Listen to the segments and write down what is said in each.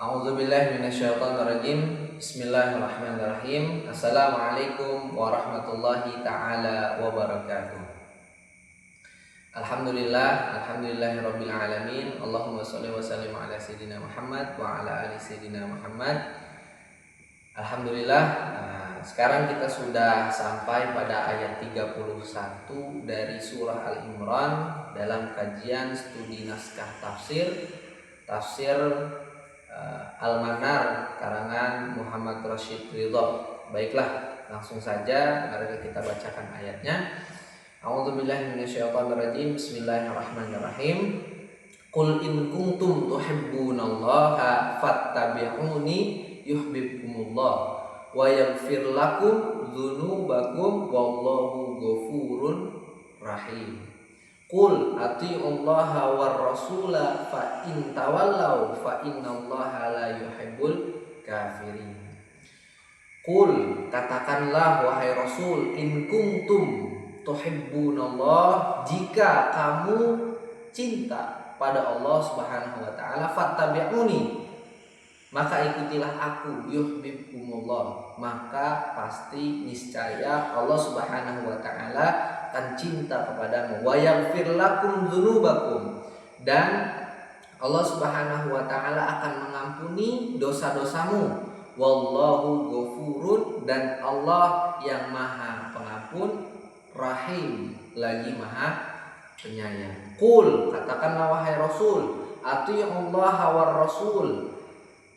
A'udzubillahi minasyaitonirrajim. Bismillahirrahmanirrahim. Assalamualaikum warahmatullahi taala wabarakatuh. Alhamdulillahirabbil alamin. Allahumma shalli wa sallim ala sayidina Muhammad wa ala ali sayidina Muhammad. Alhamdulillah, sekarang kita sudah sampai pada ayat 31 dari surah Al-Imran dalam kajian studi naskah tafsir Al-Manar karangan Muhammad Rashid Ridho. Baiklah, langsung saja mari kita bacakan ayatnya. A'udzubillahi minasyaitonirrajim. Bismillahirrahmanirrahim. Qul in kuntum tuhibbunallaha fattabi'uni yuhibbukumullah wa yaghfir lakum dzunubakum wallahu ghafurur rahim. Qul atiullaha war rasula fa in tawallaw fa innallaha la yuhibbul kafirin. Qul, katakanlah wahai Rasul, in kuntum tuhibbunallah, jika kamu cinta pada Allah Subhanahu wa taala, fattabi'uni, maka ikutilah aku, yuhibbukumullah, maka pasti niscaya Allah Subhanahu wa taala akan cinta kepadamu. Wa yaghfir lakum dzunubakum, dan Allah Subhanahu wa taala akan mengampuni dosa-dosamu. Wallahu ghafurun, dan Allah yang Maha Pengampun, Rahim, lagi Maha Penyayang. Qul, katakanlah wahai Rasul, atiullaha war rasul,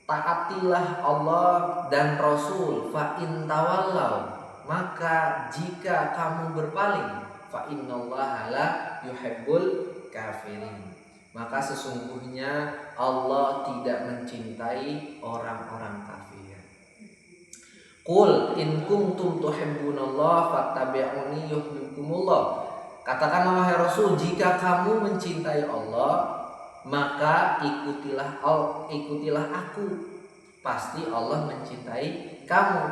taatilah Allah dan Rasul. Fa in tawallaw, maka jika kamu berpaling, fa innallaha la yuhibbul kafirin, maka sesungguhnya Allah tidak mencintai orang-orang kafir. Qul in kuntum tuhibbunallah fattabi'uni yuhibbukumullah, katakanlah wahai Rasul, jika kamu mencintai Allah, maka ikutilah aku, pasti Allah mencintai kamu.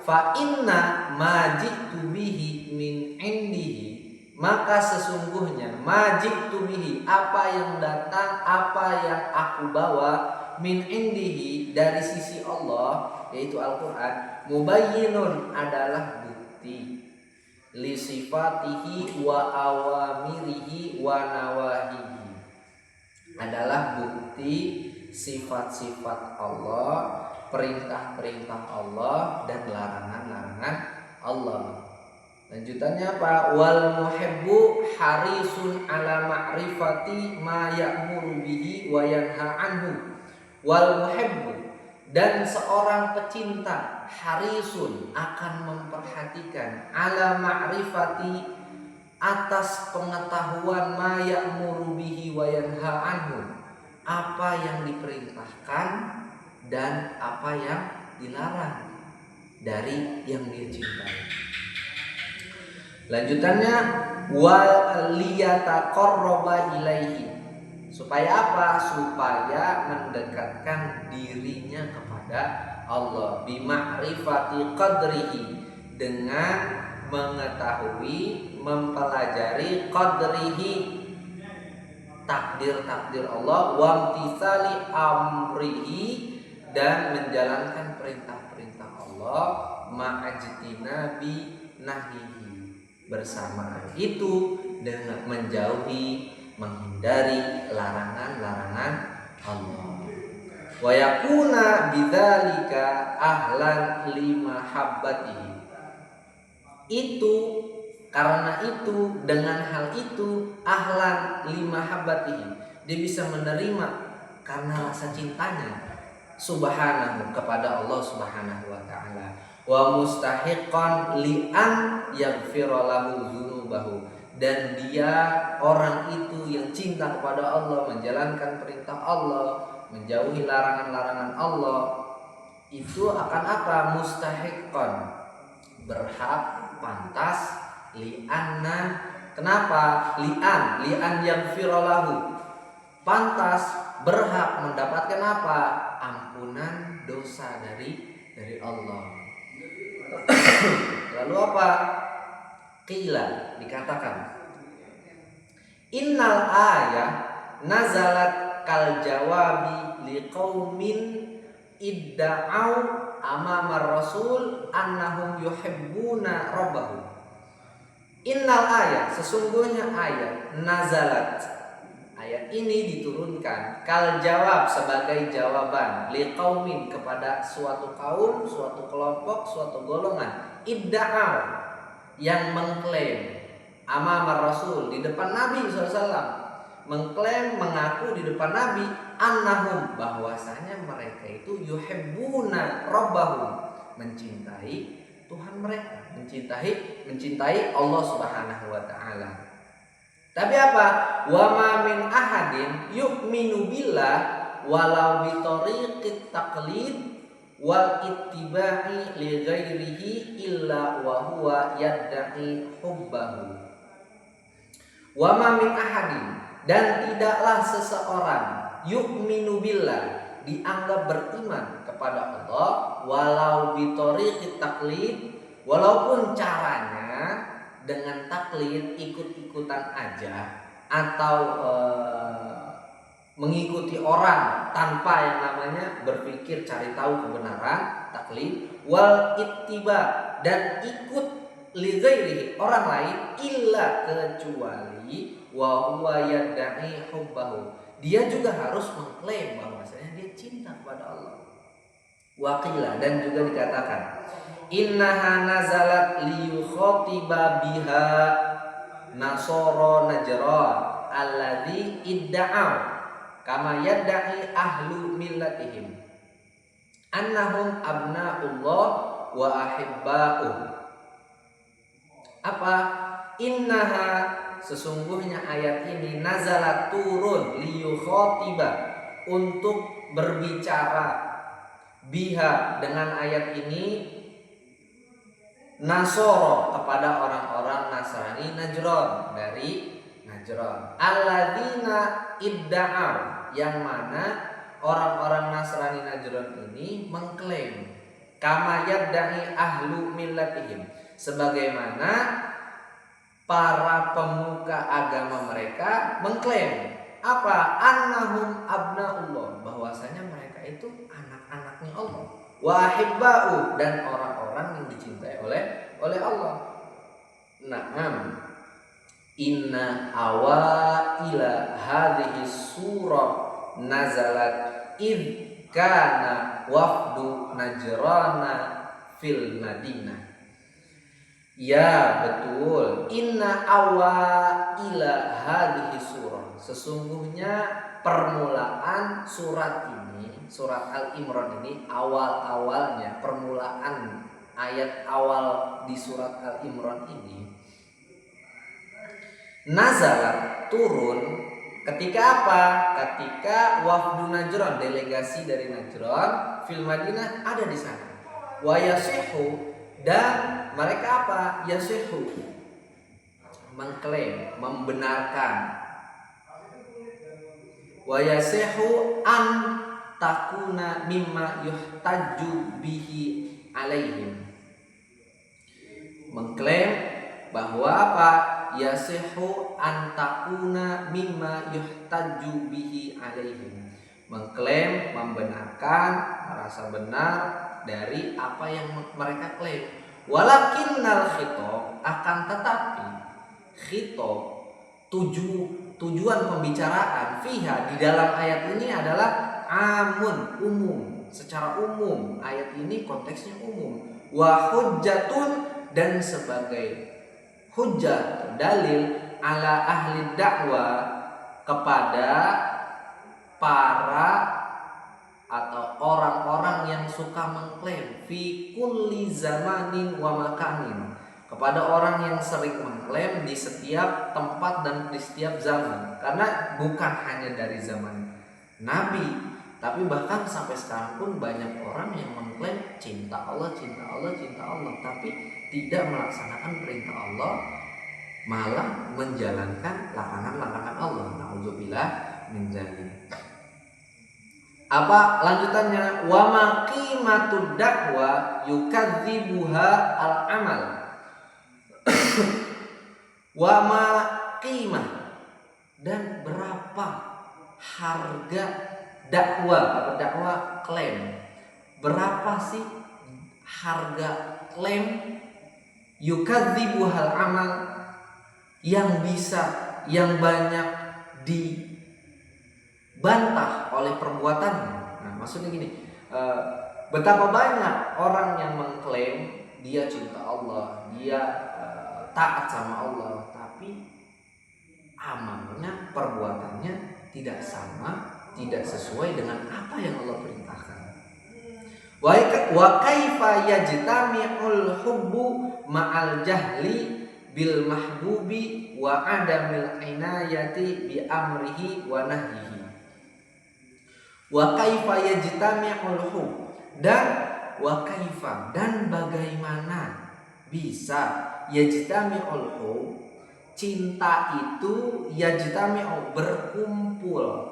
Fa inna ma ji'tu bihi min indihi, maka sesungguhnya ma ji'tu bihi, apa yang datang, apa yang aku bawa, min indihi, dari sisi Allah, yaitu Al-Quran, mubayyinun, adalah bukti, li sifatihi wa awamirihi wa nawahihi, adalah bukti sifat-sifat Allah, perintah-perintah Allah, dan larangan-larangan Allah. Lanjutannya apa? Wal muhibbu harisun ala ma'rifati ma ya'muru bihi wa yanha anhu. Wal muhibbu, dan seorang pecinta, harisun, akan memperhatikan, ala ma'rifati, atas pengetahuan, ma ya'muru bihi wa yanha anhu, apa yang diperintahkan dan apa yang dilarang dari yang dia cintai. Lanjutannya, wal liyataqarraba ilaihi, supaya apa? Supaya mendekatkan dirinya kepada Allah, bima'rifati qadrihi, dengan mengetahui, mempelajari qadrihi, takdir-takdir Allah, wamtisali amrihi, dan menjalankan perintah-perintah Allah, ma'ajtinabi nahihi, bersamaan itu dengan menjauhi, menghindari larangan-larangan Allah. Wa yakuna bidzalika ahlan limahabbatihi, itu, karena itu, dengan hal itu, ahlan limahabbatihi, dia bisa menerima karena rasa cintanya subhanahu, kepada Allah Subhanahu wa taala. Wa mustahiqan li an yaghfira lahu dzunubahu, dan dia, orang itu yang cinta kepada Allah, menjalankan perintah Allah, menjauhi larangan-larangan Allah, itu akan apa? Mustahiqan, berhak, pantas, li'anna, kenapa? Li'an yaghfira lahu, pantas, berhak mendapatkan apa? Ampunan dosa dari Allah. Lalu apa? Qila, dikatakan, innal ayah nazalat kal jawabi liqaumin idda'au amamar rasul annahum yuhibbuna rabbahum. Innal ayat, sesungguhnya ayat nazalat, ayat ini diturunkan kal jawab, sebagai jawaban liqaumin, kepada suatu kaum, suatu kelompok, suatu golongan, idda'au, yang mengklaim amamar rasul, di depan Nabi SAW, mengklaim, mengaku di depan Nabi, annahum, bahwasanya mereka itu yuhibbuna rabbahum, mencintai Tuhan mereka, mencintai Allah Subhanahu wa taala. Tapi apa? Wa ma min ahadin yu'minu billah walau bi tariqit taqlid wal ittiba'i li ghairihi illa wa huwa yadda'i hubbahu. Wa ma min ahadin, dan tidaklah seseorang, yu'minu billah, dianggap beriman kepada Allah, walau bitoriqit taklid, walaupun caranya dengan taklid, ikut-ikutan aja, atau mengikuti orang tanpa yang namanya berpikir cari tahu kebenaran, taklid, wal ittiba, dan ikut li ghairihi, orang lain, illa, kecuali wa huwa yadda'i hubbahu, dia juga harus mengklaim bahwasanya dia cinta kepada Allah. Waqila, dan juga dikatakan innaha nazalat liyukhatiba biha nasara najran alladzi idda'u kama yadda'i ahlu millatihim annahum abna'ullah wa ahibba'uh. Apa? Innaha, sesungguhnya ayat ini nazalat, turun, liyukhatiba, untuk berbicara, biha, dengan ayat ini, nasoro, kepada orang-orang Nasrani Najran, dari Najran, alladzina idda'u, yang mana orang-orang Nasrani Najran ini mengklaim, kama yadda'i ahlu millatihim, sebagaimana para pemuka agama mereka mengklaim apa? Annahum abnaullah, bahwasanya mereka itu anak-anaknya Allah, wa ahibba'u, dan orang-orang yang dicintai oleh Allah. Naam, inna awaila hadhihi surah nazalat id kana wafdu najrana fil Madinah. Ya, betul. Inna awaila hadhihi surah, sesungguhnya permulaan surat ini, surat Al-Imran ini, awal-awalnya, permulaan ayat awal di surat Al-Imran ini, nazalat, turun ketika apa? Ketika wafdu Najran, delegasi dari Najran fil Madinah, ada di sana. Wa yasihu, dan mereka apa? Yasihu, mengklaim, membenarkan. Wa yasihu an takuna mimma yuhtaju bihi alaihim, mengklaim bahwa apa? Yasihu an takuna mimma yuhtaju bihi alaihim, mengklaim, membenarkan, merasa benar dari apa yang mereka klaim. Walakinnal khitab, akan tetapi khitab, tujuan pembicaraan fiha, di dalam ayat ini adalah amun, umum, secara umum. Ayat ini konteksnya umum. Wa hujjatun, dan sebagai hujjah, dalil, ala ahli dakwah, kepada para atau orang-orang yang suka mengklaim, fi kulli zamanin wa makanin, kepada orang yang sering mengklaim di setiap tempat dan di setiap zaman. Karena bukan hanya dari zaman Nabi, tapi bahkan sampai sekarang pun banyak orang yang mengklaim cinta Allah, cinta Allah, cinta Allah, tapi tidak melaksanakan perintah Allah, malah menjalankan larangan-larangan Allah. Nauzubillah min dzalik. Apa lanjutannya? Wa maqimatud dakwah yukadzibuha al-amal. Wa maqimah, dan berapa harga dakwah, atau dakwah klaim, berapa sih harga klaim yukadzibuhal amal yang banyak dibantah oleh perbuatannya. Nah, maksudnya gini, betapa banyak orang yang mengklaim dia cinta Allah, dia taat sama Allah, tapi amalnya, perbuatannya tidak sama, tidak sesuai dengan apa yang Allah perintahkan. Wa kaifa yajtami'ul hubbu ma'al jahli bil mahbubi wa adamil inayati bi amrihi wa nahyihi. Wa kaifa yajtami'ul hubb, dan wa kaifa, dan bagaimana bisa yajtami'ul hubb, cinta itu yajtami'u, berkumpul,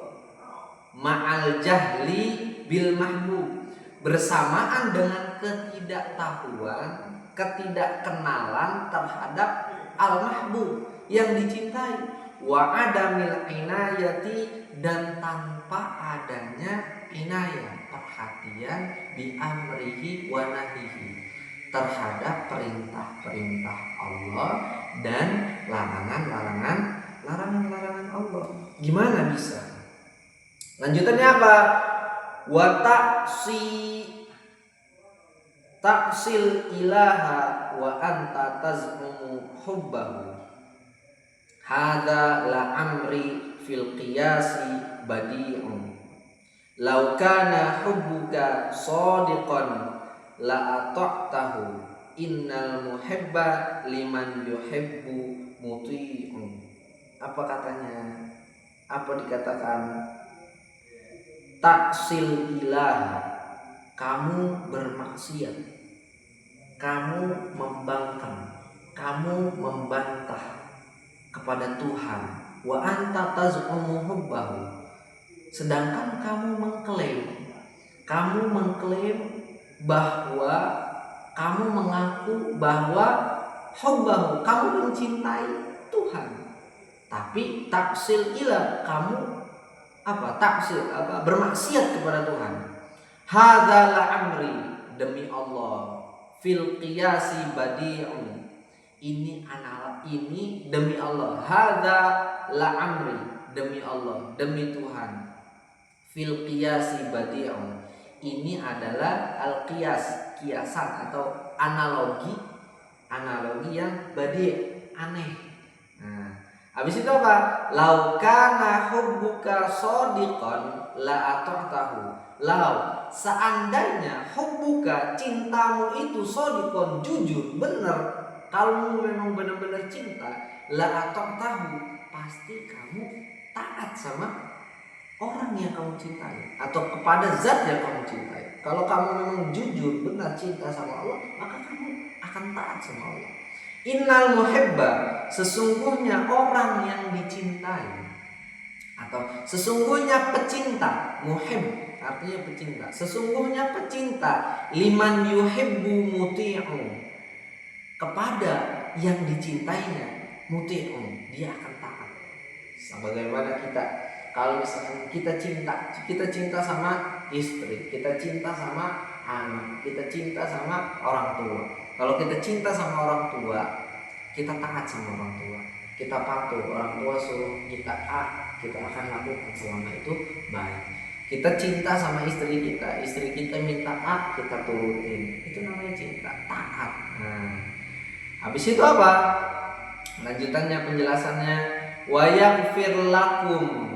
ma'al jahli bil mahbub, bersamaan dengan ketidaktahuan, ketidakkenalan terhadap al-mahbub, yang dicintai, wa adamil inayati, dan tanpa adanya inayah, perhatian, bi amrihi wa nahyihi, terhadap perintah-perintah Allah dan larangan-larangan Allah. Gimana bisa? Lanjutannya apa? Wa ta'sil ilaha wa anta tazmumu hubbahu, hadza la amri fil qiyasi badi'un, law kana hubbuka shadiqan la ata'tahu, innal muhibba liman yuhibbu muti'un. Apa katanya? Apa dikatakan? Taksil ilah, kamu bermaksiat, kamu membangkang, kamu membantah kepada Tuhan. Wa anta taz'umu hubbahu, sedangkan kamu mengklaim bahwa kamu mengaku bahwa hubbahu, kamu mencintai Tuhan. Tapi taksil ilah, kamu bermaksiat kepada Tuhan. Hadza la amri, demi Allah, fil qiyasi badi'un, ini demi Allah. Hadza la amri, demi Allah, demi Tuhan, fil qiyasi badi'un, ini adalah al-qiyas, kiasan atau analogi yang badi', aneh. Habis itu apa? Lau kana hubbuka shadiqan la ata'tahu. Lau, seandainya hubbuka, cintamu itu shadiqan, jujur, benar, kalau memang benar-benar cinta, la ata'tahu, pasti kamu taat sama orang yang kamu cintai atau kepada zat yang kamu cintai. Kalau kamu memang jujur, benar cinta sama Allah, maka kamu akan taat sama Allah. Innal muhibba, sesungguhnya orang yang dicintai, atau sesungguhnya pecinta, muhib artinya pecinta, sesungguhnya pecinta, liman yuhibbu muti'u, kepada yang dicintainya, muti'u, dia akan taat. Sebagaimana kita, kalau misalkan kita cinta sama istri, kita cinta sama anak, kita cinta sama orang tua. Kalau kita cinta sama orang tua, kita taat sama orang tua, kita patuh, orang tua suruh kita A, kita akan lakukan selama itu baik. Kita cinta sama istri kita minta A, kita turutin. Itu namanya cinta, taat. Nah, habis itu apa? Lanjutannya, penjelasannya, wa yaghfir lakum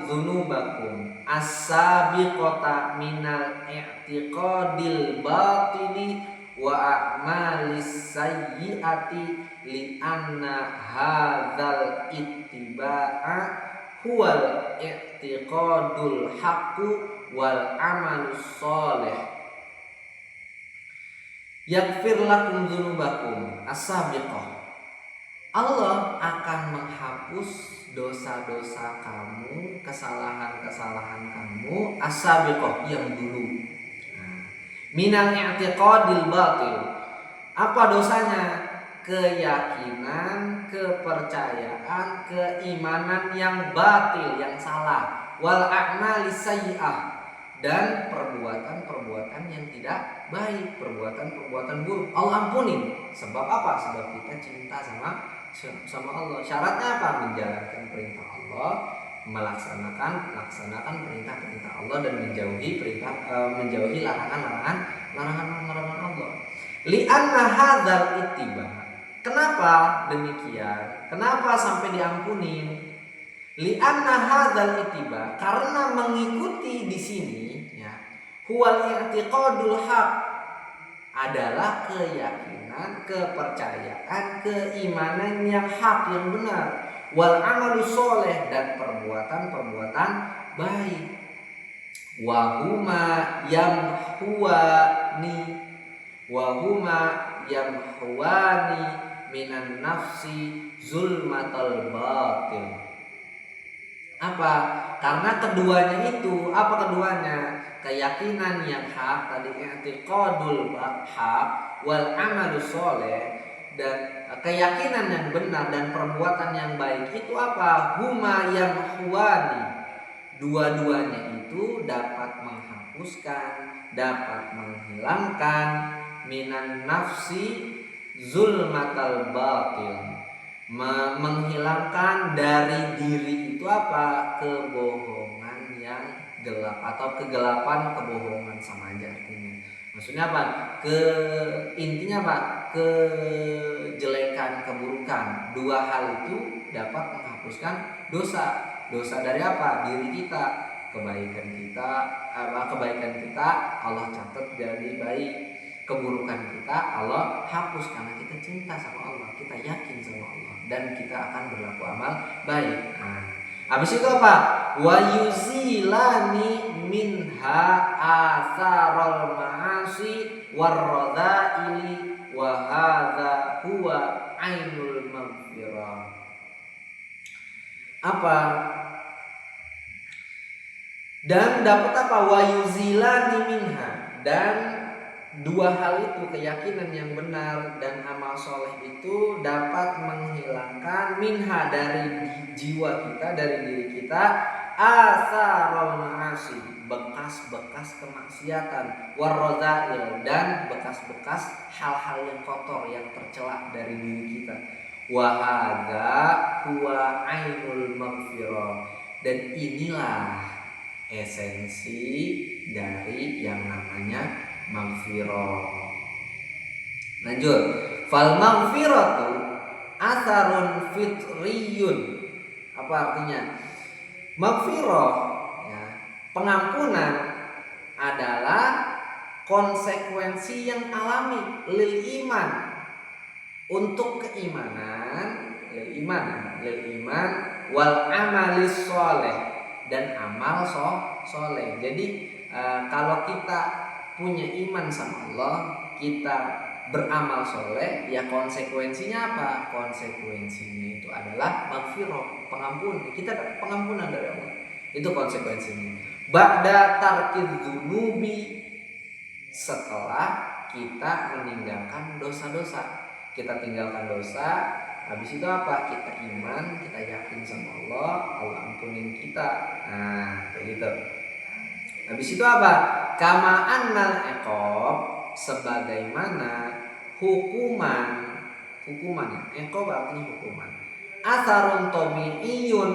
dzunubakum as-sabiqata minal i'tiqadil batili wa a'malis sayyiati li anna hadzal ittiba'a huwal i'tiqadul haqqu wal amalus shalih. Yaghfir lakum dzunubakum as-sabiqah, Allah akan menghapus dosa-dosa kamu, kesalahan-kesalahan kamu, as-sabiqah, yang dulu. Minal i'tiqadil batil, apa dosanya? Keyakinan kepercayaan, keimanan yang batil, yang salah, wal a'mali sayyi'ah, dan perbuatan-perbuatan yang tidak baik, perbuatan-perbuatan buruk. Allah ampunin. Sebab apa? Sebab kita cinta sama Allah. Syaratnya apa? Menjalankan perintah Allah, melaksanakan perintah-perintah Allah, dan menjauhi larangan Allah. Li'anna hadzal ittiba. Kenapa demikian? Kenapa sampai diampuni? Li'anna hadzal ittiba, karena mengikuti di sini ya, huwal i'tiqadul haq, adalah keyakinan, kepercayaan, keimanan yang hak, yang benar, wal amalu soleh, dan perbuatan-perbuatan baik, wahuma yamhuwani minan nafsi zulmatal batil. Apa? Karena keduanya itu, apa keduanya? Keyakinan yang hak tadi, i'tiqadul haq, wal amalu soleh, dan keyakinan yang benar dan perbuatan yang baik itu apa? Huma yamhuwani. Dua-duanya itu dapat menghapuskan, dapat menghilangkan minan nafsi zulmatal batil, menghilangkan dari diri itu apa? Kebohongan yang gelap, atau kegelapan kebohongan, sama aja artinya. Maksudnya apa? Intinya apa? Kejelekan, keburukan. Dua hal itu dapat menghapuskan dosa. Dosa dari apa? Diri kita. Kebaikan kita Allah catat jadi baik. Keburukan kita Allah hapus, karena kita cinta sama Allah, kita yakin sama Allah, dan kita akan berlaku amal baik. Habis itu apa? Wa yuzilani minha atharul ma'asi warradhaili wa hadza huwa ainul maghfirah. Apa? Dan dapat apa? Wa yuzilani minha, dan dua hal itu, keyakinan yang benar dan amal soleh itu dapat menghilangkan minha, dari jiwa kita, dari diri kita, asarul ma'asi, bekas-bekas kemaksiatan, warradhail, dan bekas-bekas hal-hal yang kotor, yang tercela dari diri kita. Wa hadza huwa ainul maghfirah, dan inilah esensi dari yang namanya maghfirah. Lanjut. Fal maghfiratu atharun fitriyun. Apa artinya? Maghfirah ya, pengampunan adalah konsekuensi yang alami lil iman, untuk keimanan, lil iman wal amalis soleh, dan amal soleh. Jadi kalau kita punya iman sama Allah, kita beramal soleh, ya konsekuensinya apa? Konsekuensinya itu adalah maghfirah, pengampunan. Kita dapat pengampunan dari Allah. Itu konsekuensinya. Ba'da tarkid dzunubi, setelah kita meninggalkan dosa-dosa. Kita tinggalkan dosa, habis itu apa? Kita iman, kita yakin sama Allah, Allah ampunin kita. Nah, kayak gitu. Habis itu apa? Kama annal iqab, sebagaimana hukuman. Iqab artinya hukuman. Atharun tabi'iyun,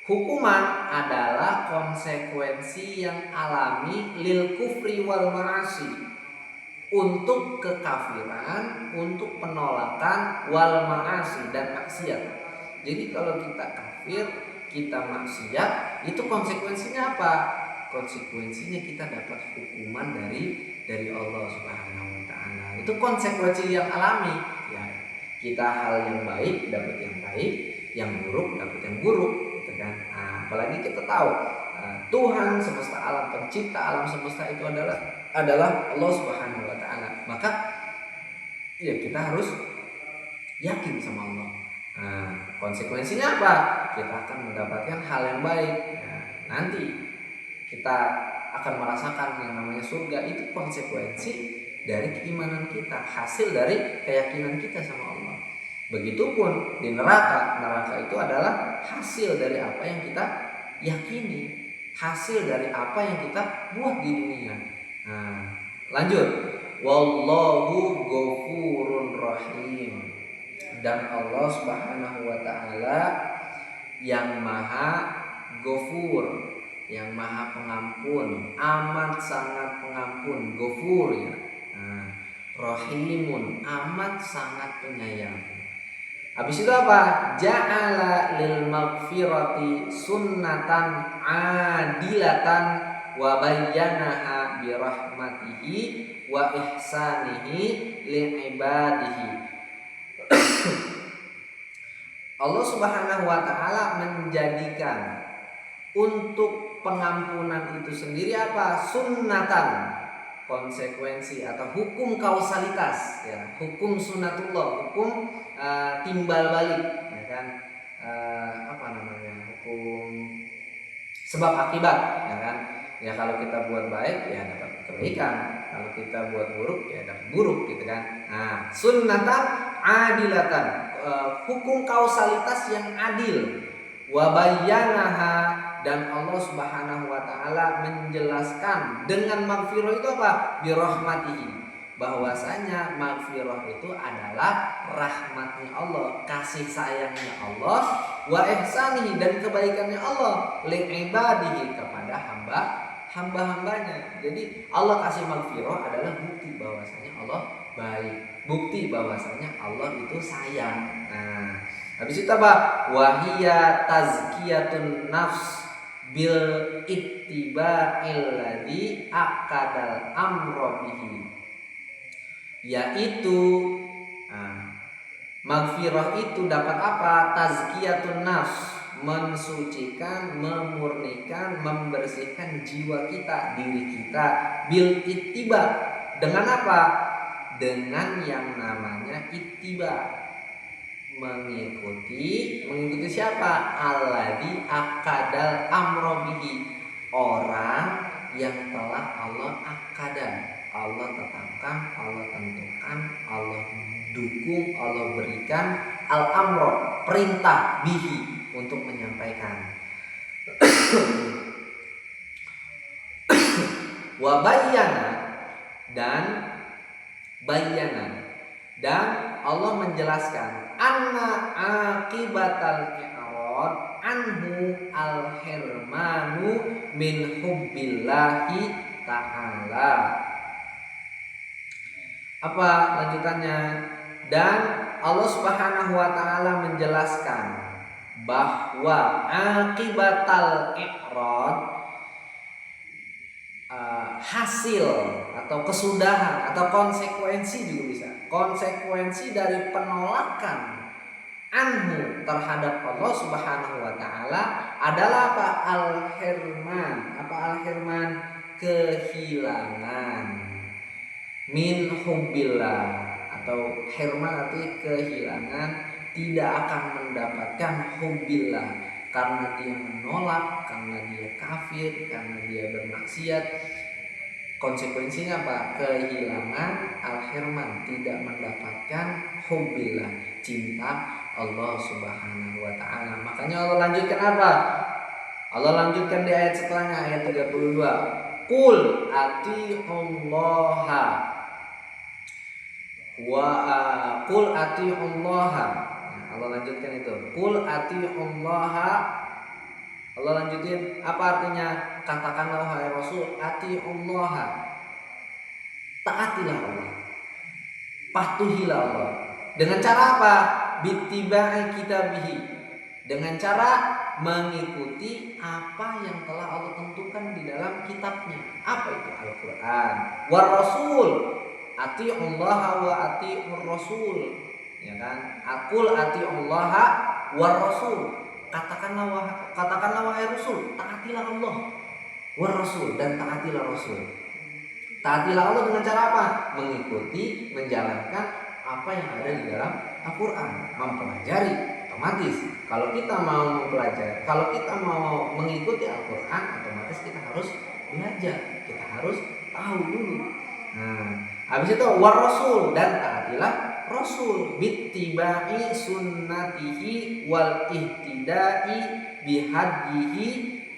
hukuman adalah konsekuensi yang alami lil kufri wal ma'asi, untuk kekafiran, untuk penolakan, wal ma'asi, dan maksiat. Jadi kalau kita kafir, kita maksiat, itu konsekuensinya apa? Konsekuensinya kita dapat hukuman dari Allah Subhanahu wa taala. Itu konsekuensi yang alami ya. Kita hal yang baik dapat yang baik, yang buruk dapat yang buruk, gitu kan. Apalagi kita tahu Tuhan semesta alam, pencipta alam semesta itu adalah Allah Subhanahu wa taala. Maka ya kita harus yakin sama Allah. Konsekuensinya apa? Kita akan mendapatkan hal yang baik. Nanti kita akan merasakan yang namanya surga. Itu konsekuensi dari keimanan kita, hasil dari keyakinan kita sama Allah. Begitupun di neraka. Neraka itu adalah hasil dari apa yang kita yakini, hasil dari apa yang kita buat di dunia. Nah, lanjut. Wallahu ghafurur rahim. Dan Allah Subhanahu wa taala yang Maha Ghafur, yang Maha Pengampun, amat sangat pengampun, Ghafur ya. Nah, Rahimun, amat sangat penyayang. Habis itu apa? Ja'ala lil maghfirati sunnatan adilatan wa bayyanaha bi rahmatihi wa ihsanihi li ibadihi. Allah Subhanahu wa taala menjadikan untuk pengampunan itu sendiri apa? Sunnatan, konsekuensi atau hukum kausalitas ya, hukum sunatullah, hukum timbal balik ya kan, apa namanya, hukum sebab akibat ya kan. Ya kalau kita buat baik ya dapat kebaikan, kalau kita buat buruk ya dapat buruk gitu kan. Nah, sunnatan adilatan, hukum kausalitas yang adil, wa bayyanaha, dan Allah Subhanahu wa taala menjelaskan dengan maghfirah itu apa? Bi rahmatihi, bahwasanya maghfirah itu adalah rahmatnya Allah, kasih sayangnya Allah, wa ihsanihi, dan kebaikannya Allah, li ibadihi, kepada hamba-hambanya. Jadi Allah kasih maghfirah adalah bukti bahwasanya Allah baik, bukti bahwasanya Allah itu sayang. Nah, habis itu apa? Wahiyya tazkiyatun nafs bil ittiba'il ladzi aqadal amra bihi, yaitu maghfirah itu dapat apa? Tazkiyatun nafs, mensucikan, memurnikan, membersihkan jiwa kita, diri kita, bil ittiba, dengan apa? Dengan yang namanya ittiba, mengikuti siapa? Alladzi aqadal amra bihi, orang yang telah Allah aqada, Allah tetapkan, Allah tentukan, Allah dukung, Allah berikan al-amro, perintah, bihi, untuk menyampaikan. Wa bayyana, dan Allah menjelaskan anna akibatal i'rad anhu al-hirmanu min hubbillahi ta'ala. Apa lanjutannya? Dan Allah Subhanahu wa taala menjelaskan bahwa akibatal i'rad, hasil atau kesudahan atau konsekuensi juga bisa, konsekuensi dari penolakan anhu terhadap Allah Subhanahu wa taala adalah apa? Al-hirman. Apa al-hirman? Kehilangan. Min hubbillah, atau hirman artinya kehilangan, tidak akan mendapatkan hubbillah, karena dia menolak, karena dia kafir, karena dia bermaksiat. Konsekuensinya apa? Kehilangan al-hirman, tidak mendapatkan hubbillah, cinta Allah Subhanahu wa taala. Makanya Allah lanjutkan apa? Allah lanjutkan di ayat setelahnya, ayat 32. Qul atiullaha wa qul atiullaha. Allah lanjutkan itu. Qul atiullaha. Allah lanjutin, apa artinya? Katakanlah wahai Rasul, atiullaha, taatilah Allah, patuhilah Allah. Dengan cara apa? Bittiba'i kitabihi, dengan cara mengikuti apa yang telah Allah tentukan di dalam kitabnya. Apa itu? Al-Quran. War Rasul, atiullaha wa atiur Rasul, ya kan? Aqul atiullaha war Rasul, katakanlah wahai Rasul, taatilah Allah, war Rasul, dan taatilah Rasul. Taatilah Allah dengan cara apa? Mengikuti, menjalankan apa yang ada di dalam Al-Quran, mempelajari. Otomatis kalau kita mau mempelajari, kalau kita mau mengikuti Al-Quran, otomatis kita harus belajar, kita harus tahu dulu. Nah, habis itu war Rasul, dan taatilah Rasul, bittiba'i sunnatihi wal ihtida'i bihadyihi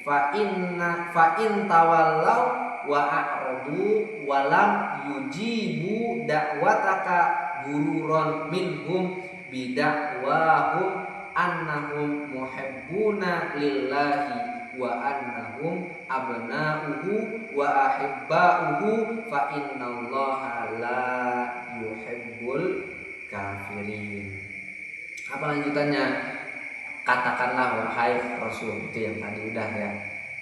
fa in tawallaw wa a'radu wa lam yujibu da'wataka gururan minhum bidakwahum annahum muhibbuna lillahi wa annahum abna'uhu wa ahibba'uhu fa innallaha la yuhibbul kafirin. Apa lanjutannya? Katakanlah wahai Rasul, itu yang tadi udah ya.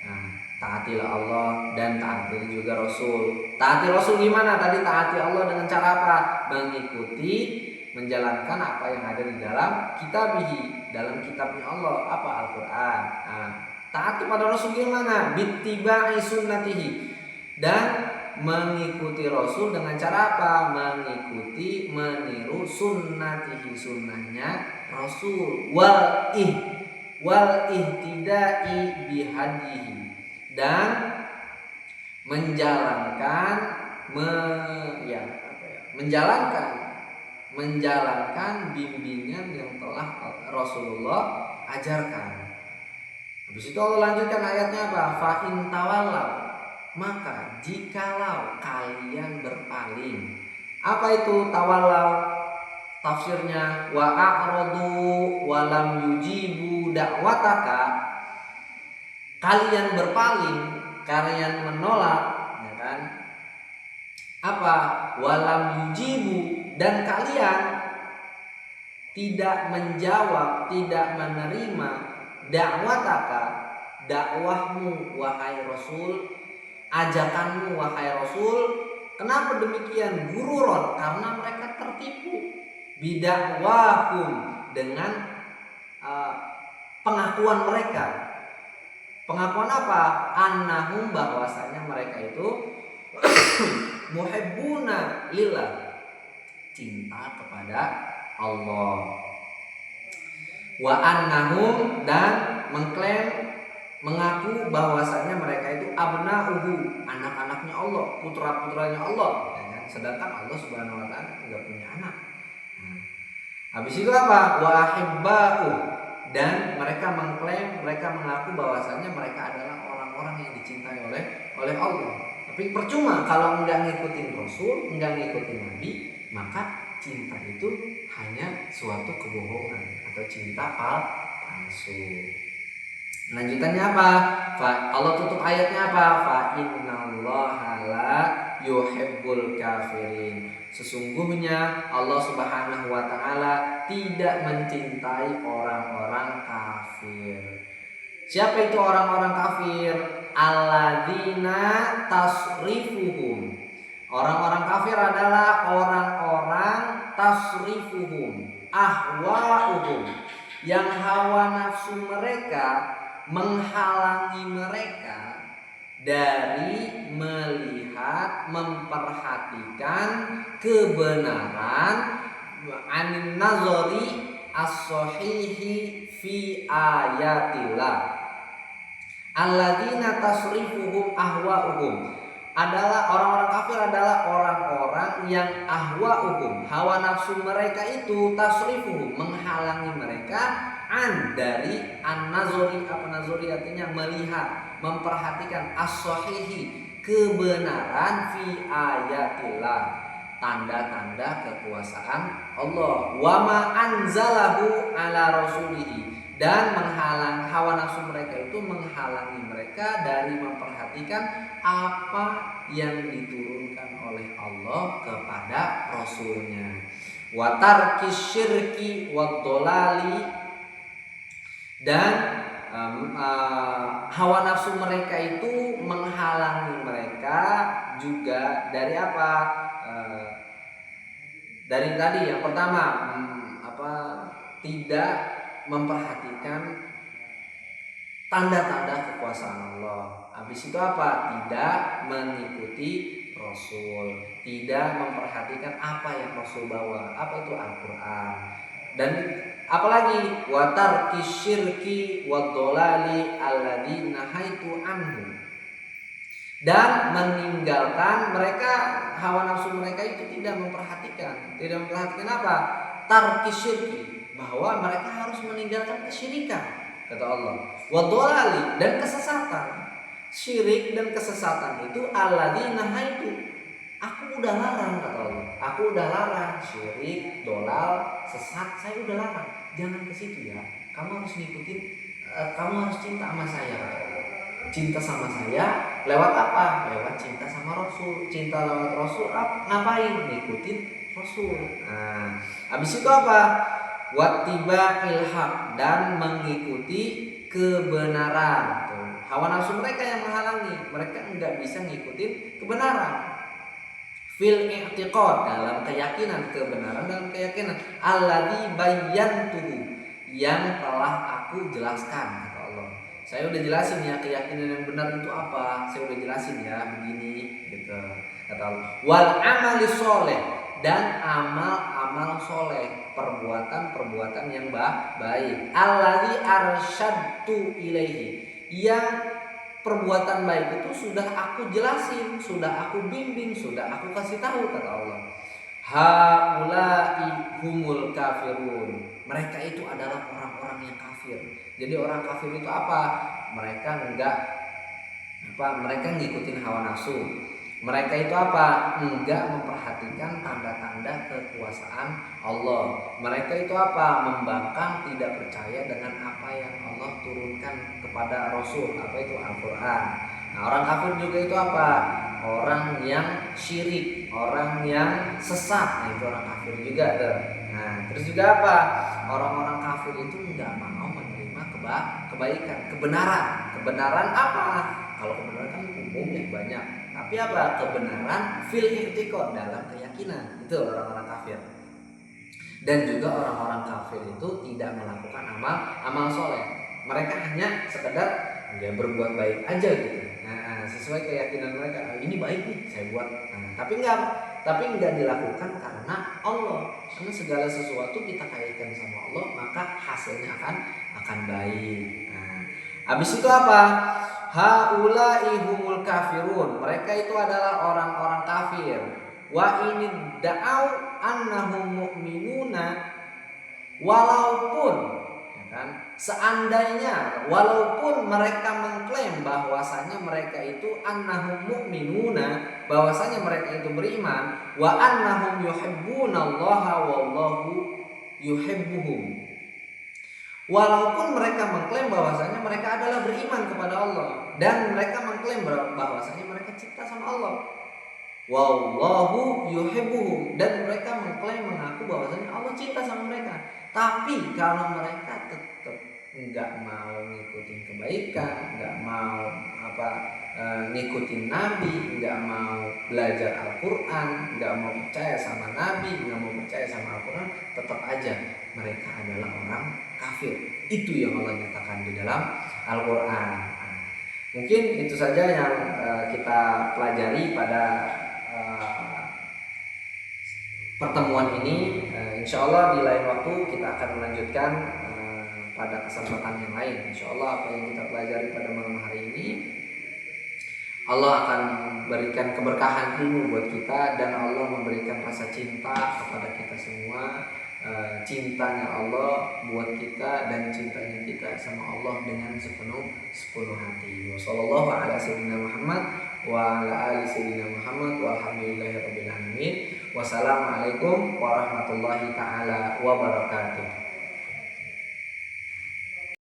Nah, taatilah Allah dan taatilah juga Rasul. Taati Rasul gimana? Tadi taati Allah dengan cara apa? Mengikuti, menjalankan apa yang ada di dalam kitabihi, dalam kitabnya Allah, apa? Al-Quran. Nah, taat kepada Rasul gimana? Bittiba'i sunnatihi, dan mengikuti Rasul dengan cara apa? Mengikuti, meniru sunnatihi, sunnahnya Rasul. Wal ihtida'i bihadihi, dan menjalankan bimbingan yang telah Rasulullah ajarkan. Habis itu Allah lanjutkan ayatnya apa? Fa in tawallaw, maka jikalau kalian berpaling. Apa itu tawallaw? Tafsirnya wa a'radu wa lam yujibu da'wataka, kalian berpaling, kalian menolak, ya kan? Apa? Wa lam yujibu, dan kalian tidak menjawab, tidak menerima da'wataka, dakwahmu wahai Rasul, ajakanmu wahai Rasul. Kenapa demikian? Gururon, karena mereka tertipu. Bidakwahum, dengan pengakuan mereka. Pengakuan apa? Annahum, bahwasanya mereka itu muhibbuna lillah, cinta kepada Allah. Wa annahum, dan mengklaim, mengaku bahwasanya mereka itu abna'uhu, anak-anaknya Allah, putra-putranya Allah, ya kan? Sedangkan Allah Subhanahu wa taala enggak punya anak. Habis itu apa? Wa ahibba'u, dan mereka mengklaim, mereka mengaku bahwasanya mereka adalah orang-orang yang dicintai oleh Allah. Tapi percuma kalau enggak ngikutin Rasul, enggak ngikutin Nabi, maka cinta itu hanya suatu kebohongan atau cinta palsu. Lanjutannya apa? Allah tutup ayatnya apa? Fa innallaha la yuhibbul kafirin. Sesungguhnya Allah Subhanahu wa taala tidak mencintai orang-orang kafir. Siapa itu orang-orang kafir? Alladzina tasrifuhum. Orang-orang kafir adalah orang-orang tasrifuhum, ahwa'uhum, yang hawa nafsu mereka menghalangi mereka dari melihat, memperhatikan kebenaran anin nazari as-sahihi fi ayatillah. Alladzina tasrifuhum ahwa'uhum adalah orang-orang kafir, adalah orang-orang yang ahwa'uhum, hawa nafsu mereka itu, tasrifuhum, menghalangi mereka dari an-nazari. Apa nazari? Artinya melihat, memperhatikan, as-sahihi, kebenaran, fi ayatillah, tanda-tanda kekuasaan Allah, wa ma anzalahu ala rasulihi, dan menghalang, hawa nafsu mereka itu menghalangi mereka dari memperhatikan apa yang diturunkan oleh Allah kepada Rasulnya. Wa tarkis syirki wa dolali, dan hawa nafsu mereka itu menghalangi mereka juga dari apa? Dari tadi yang pertama, tidak memperhatikan tanda-tanda kekuasaan Allah. Habis itu apa? Tidak mengikuti Rasul, tidak memperhatikan apa yang Rasul bawa. Apa itu? Al-Quran. Dan apalagi wa tarkis syirki wa dolali alladzi nahaitu anhu, dan meninggalkan mereka hawa nafsu mereka itu tidak memperhatikan apa? Tarki syirki, bahwa mereka harus meninggalkan kesyirikan, kata Allah. Wa dhalali, dan kesesatan. Syirik dan kesesatan itu alladzi nahaitu, aku udah larang, kata Allah. Aku udah larang syirik, dolal, sesat, saya udah larang. Jangan ke situ ya. Kamu harus ngikutin, kamu harus cinta sama saya. Cinta sama saya lewat apa? Lewat cinta sama Rasul. Cinta lewat Rasul ngapain? Ngikutin Rasul. Nah, habis itu apa? Wattiba ilhaq, dan mengikuti kebenaran. Tuh. Hawa nafsu mereka yang menghalangi, mereka enggak bisa ngikutin kebenaran. Fil i'tiqad, dalam keyakinan, kebenaran dalam keyakinan. Alladzi bayyantuhu, yang telah aku jelaskan, kata Allah. Saya udah jelasin ya keyakinan yang benar itu apa. Saya udah jelasin ya begini gitu, kata Allah. Wal amali sholeh, dan amal-amal soleh, perbuatan-perbuatan yang baik. Alladzi arsyadtu ilaihi, yang perbuatan baik itu sudah aku jelasin, sudah aku bimbing, sudah aku kasih tahu, kata Allah. Haula'i humul kafirun, mereka itu adalah orang-orang yang kafir. Jadi orang kafir itu apa? Mereka mereka ngikutin hawa nafsu. Mereka itu apa? Enggak memperhatikan tanda-tanda kekuasaan Allah. Mereka itu apa? Membangkang, tidak percaya dengan apa yang Allah turunkan kepada Rasul. Apa itu? Al-Quran. Nah, orang kafir juga itu apa? Orang yang syirik, orang yang sesat. Nah, itu orang kafir juga tuh. Nah, terus juga apa? Orang-orang kafir itu enggak mau menerima kebaikan, kebenaran. Kebenaran apa? Kalau kebenaran kan umumnya banyak. Tapi apa? Kebenaran fil i'tiqad, dalam keyakinan. Itu orang-orang kafir. Dan juga orang-orang kafir itu tidak melakukan amal soleh. Mereka hanya sekedar berbuat baik aja gitu. Nah, sesuai keyakinan mereka, ini baik nih saya buat. Nah, tapi enggak dilakukan karena Allah. Karena segala sesuatu kita kaitkan sama Allah, maka hasilnya akan baik. Nah, habis itu apa? Haula'i humul kafirun, mereka itu adalah orang-orang kafir. Wa ini da'au annahum mu'minuna, walaupun ya kan, seandainya, walaupun mereka mengklaim bahwasanya mereka itu annahum mu'minuna, bahwasanya mereka itu beriman, wa annahum yuhibbunallaha wallahu yuhibbuhum. Walaupun mereka mengklaim bahwasanya mereka adalah beriman kepada Allah, dan mereka mengklaim bahwasanya mereka cinta sama Allah. Wallahu yuhibbuhum, dan mereka mengklaim mengaku bahwasanya Allah cinta sama mereka. Tapi kalau mereka tetap enggak mau ngikutin kebaikan, enggak mau ngikutin Nabi, enggak mau belajar Al-Qur'an, enggak mau percaya sama Nabi, enggak mau percaya sama Al-Qur'an, tetap aja mereka adalah orang kafir. Itu yang Allah nyatakan di dalam Al-Quran. Mungkin itu saja yang kita pelajari pada pertemuan ini. Insya Allah di lain waktu kita akan melanjutkan pada kesempatan yang lain. Insya Allah apa yang kita pelajari pada malam hari ini, Allah akan berikan keberkahan ilmu buat kita, dan Allah memberikan rasa cinta kepada kita semua. Cintanya Allah buat kita dan cintanya kita sama Allah dengan sepenuh hati. Wassallallahu ala sayyidina Muhammad wa ala ali sayyidina Muhammad walhamdulillahirabbil alamin. Wassalamualaikum warahmatullahi taala wabarakatuh.